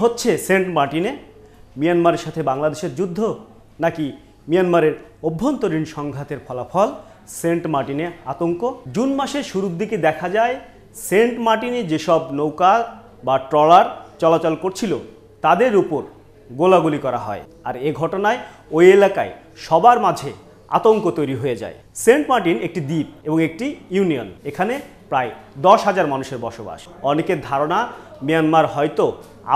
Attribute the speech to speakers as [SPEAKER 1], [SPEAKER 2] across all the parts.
[SPEAKER 1] হচ্ছে সেন্ট মার্টিনে? মিয়ানমারের সাথে বাংলাদেশের যুদ্ধ, নাকি মিয়ানমারের অভ্যন্তরীণ সংঘাতের ফলাফল? সেন্ট মার্টিনে আতঙ্ক। জুন মাসের শুরুর দিকে দেখা যায় সেন্ট মার্টিনে যেসব নৌকা বা ট্রলার চলাচল করছিল তাদের উপর গোলাগুলি করা হয়, আর এ ঘটনায় ওই এলাকায় সবার মাঝে আতঙ্ক তৈরি হয়ে যায়। সেন্ট মার্টিন একটি দ্বীপ এবং একটি ইউনিয়ন। এখানে প্রায় 10,000 মানুষের বসবাস। অনেকের ধারণা মিয়ানমার হয়তো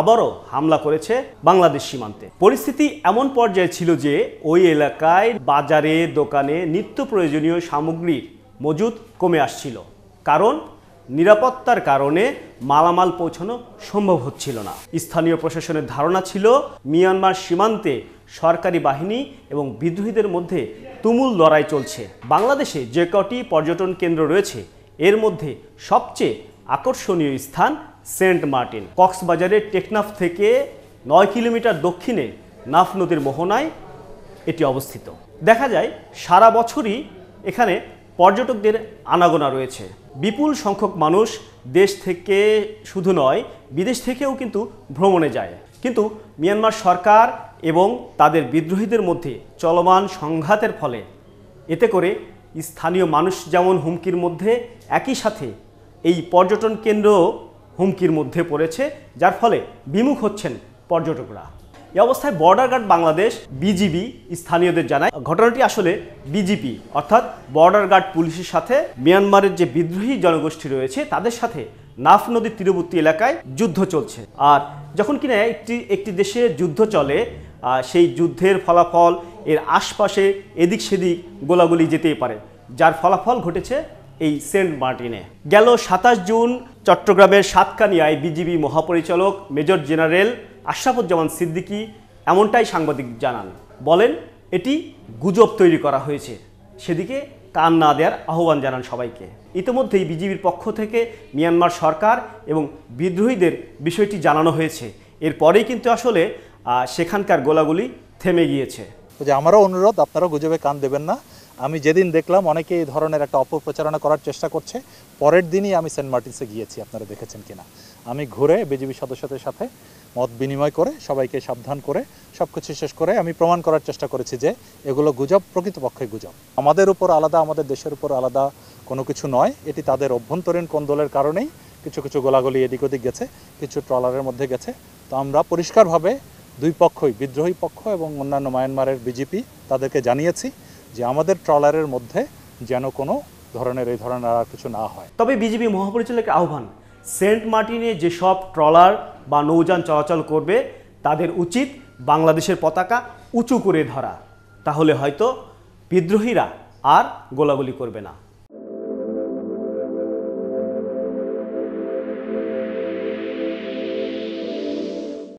[SPEAKER 1] আবারও হামলা করেছে বাংলাদেশ সীমান্তে। পরিস্থিতি এমন পর্যায়ে ছিল যে ওই এলাকায় বাজারে দোকানে নিত্য প্রয়োজনীয় সামগ্রীর মজুদ কমে আসছিল, কারণ নিরাপত্তার কারণে মালামাল পৌঁছানো সম্ভব হচ্ছিল না। স্থানীয় প্রশাসনের ধারণা ছিল মিয়ানমার সীমান্তে সরকারি বাহিনী এবং বিদ্রোহীদের মধ্যে তুমুল লড়াই চলছে। বাংলাদেশে যে কটি পর্যটন কেন্দ্র রয়েছে এর মধ্যে সবচেয়ে আকর্ষণীয় স্থান সেন্ট মার্টিন। কক্সবাজারের টেকনাফ থেকে 9 কিলোমিটার দক্ষিণে নাফ নদীর মোহনায় এটি অবস্থিত। দেখা যায় সারা বছরই এখানে পর্যটকদের আনাগোনা রয়েছে। বিপুল সংখ্যক মানুষ দেশ থেকে শুধু নয় বিদেশ থেকেও কিন্তু ভ্রমণে যায়। কিন্তু মিয়ানমার সরকার এবং তাদের বিদ্রোহীদের মধ্যে চলমান সংঘাতের ফলে এতে করে স্থানীয় মানুষ যেমন হুমকির মধ্যে, একই সাথে এই পর্যটন কেন্দ্র হুমকির মধ্যে পড়েছে, যার ফলে বিমুখ হচ্ছেন পর্যটকরা। এই অবস্থায় বর্ডার গার্ড বাংলাদেশ বিজিবি স্থানীয়দের জানায় ঘটনাটি আসলে বিজিপি অর্থাৎ বর্ডার গার্ড পুলিশের সাথে মিয়ানমারের যে বিদ্রোহী জনগোষ্ঠী রয়েছে তাদের সাথে নাফ নদীর তীরবর্তী এলাকায় যুদ্ধ চলছে। আর যখন কিনা একটি দেশে যুদ্ধ চলে, সেই যুদ্ধের ফলাফল এর আশপাশে এদিক সেদিক গোলাগুলি যেতেই পারে, যার ফলাফল ঘটেছে এই সেন্ট মার্টিনে। গেল 27 জুন চট্টগ্রামের সাতকানিয়ায় বিজিবি মহাপরিচালক মেজর জেনারেল আশরাফুজ্জামান সিদ্দিকী এমনটাই সাংবাদিক জানান। বলেন এটি গুজব তৈরি করা হয়েছে, সেদিকে কান না দেওয়ার আহ্বান জানান সবাইকে। ইতিমধ্যেই বিজিবির পক্ষ থেকে মিয়ানমার সরকার এবং বিদ্রোহীদের বিষয়টি জানানো হয়েছে। এরপরেই কিন্তু আসলে সেখানকার গোলাগুলি থেমে গিয়েছে।
[SPEAKER 2] যে আমারও অনুরোধ, আপনারাও গুজবে কান দেবেন না। আমি যেদিন দেখলাম অনেকে এই ধরনের একটা অপপ্রচারণা করার চেষ্টা করছে, পরের দিনই আমি সেন্ট মার্টিনসে গিয়েছি, আপনারা দেখেছেন কিনা। আমি ঘুরে বিজিবি সদস্যদের সাথে মত বিনিময় করে সবাইকে সাবধান করে সব কিছু শেষ করে আমি প্রমাণ করার চেষ্টা করেছি যে এগুলো গুজব, প্রকৃতপক্ষে গুজব। আমাদের উপর আলাদা, আমাদের দেশের উপর আলাদা কোনো কিছু নয়। এটি তাদের অভ্যন্তরীণ কোন্দলের কারণেই কিছু কিছু গোলাগুলি এদিক ওদিক গেছে, কিছু ট্রলারের মধ্যে গেছে। তো আমরা পরিষ্কারভাবে দুই পক্ষই, বিদ্রোহী পক্ষ এবং অন্যান্য মায়ানমারের বিজেপি, তাদেরকে জানিয়েছি যে আমাদের ট্রলারের মধ্যে যেন কোনো ধরনের এই ধরনের আর কিছু না হয়।
[SPEAKER 1] তবে বিজিবি মহাপরিচালকের আহ্বান, সেন্ট মার্টিনে যেসব ট্রলার বা নৌযান চলাচল করবে তাদের উচিত বাংলাদেশের পতাকা উঁচু করে ধরা, তাহলে হয়তো বিদ্রোহীরা আর গোলাগুলি করবে না।